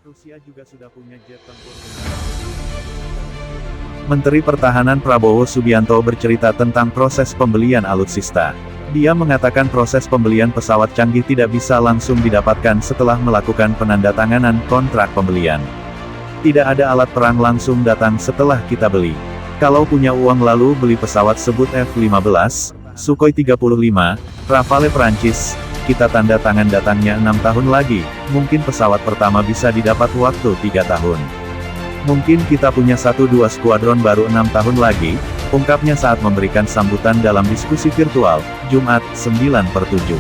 Rusia juga sudah punya jet tempur. Menteri Pertahanan Prabowo Subianto bercerita tentang proses pembelian alutsista. Dia mengatakan proses pembelian pesawat canggih tidak bisa langsung didapatkan setelah melakukan penandatanganan kontrak pembelian. Tidak ada alat perang langsung datang setelah kita beli. Kalau punya uang lalu beli pesawat sebut F-15, Sukhoi 35, Rafale Prancis, kita tanda tangan datangnya 6 tahun lagi, mungkin pesawat pertama bisa didapat waktu 3 tahun. Mungkin kita punya 1-2 skuadron baru 6 tahun lagi, ungkapnya saat memberikan sambutan dalam diskusi virtual, Jumat, 9/7.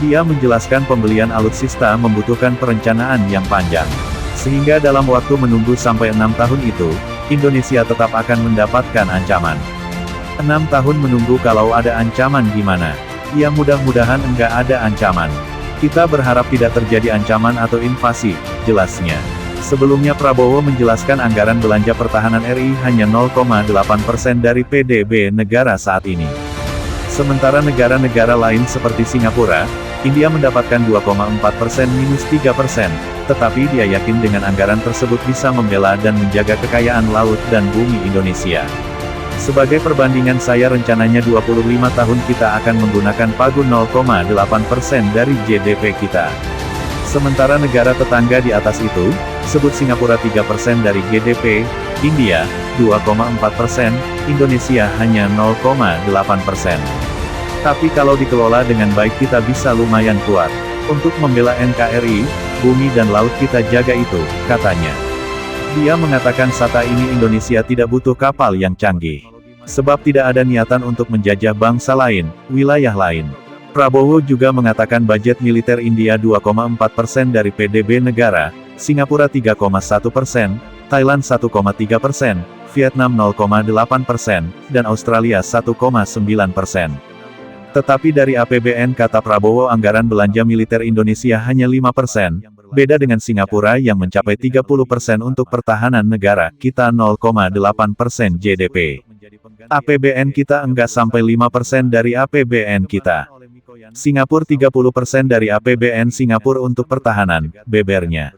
Dia menjelaskan pembelian alutsista membutuhkan perencanaan yang panjang. Sehingga dalam waktu menunggu sampai 6 tahun itu, Indonesia tetap akan mendapatkan ancaman. 6 tahun menunggu kalau ada ancaman gimana? Ya mudah-mudahan enggak ada ancaman. Kita berharap tidak terjadi ancaman atau invasi, jelasnya. Sebelumnya Prabowo menjelaskan anggaran belanja pertahanan RI hanya 0,8% dari PDB negara saat ini. Sementara negara-negara lain seperti Singapura, India mendapatkan 2,4% minus 3%, tetapi dia yakin dengan anggaran tersebut bisa membela dan menjaga kekayaan laut dan bumi Indonesia. Sebagai perbandingan saya rencananya 25 tahun kita akan menggunakan pagu 0,8% dari GDP kita. Sementara negara tetangga di atas itu, sebut Singapura 3% dari GDP, India, 2,4%, Indonesia hanya 0,8%. Tapi kalau dikelola dengan baik kita bisa lumayan kuat. Untuk membela NKRI, bumi dan laut kita jaga itu, katanya. Dia mengatakan saat ini Indonesia tidak butuh kapal yang canggih. Sebab tidak ada niatan untuk menjajah bangsa lain, wilayah lain. Prabowo juga mengatakan budget militer India 2,4% dari PDB negara, Singapura 3,1%, Thailand 1,3%, Vietnam 0,8%, dan Australia 1,9%. Tetapi dari APBN kata Prabowo anggaran belanja militer Indonesia hanya 5%, beda dengan Singapura yang mencapai 30% untuk pertahanan negara, kita 0,8% GDP. APBN kita enggak sampai 5% dari APBN kita. Singapura 30% dari APBN Singapura untuk pertahanan, bebernya.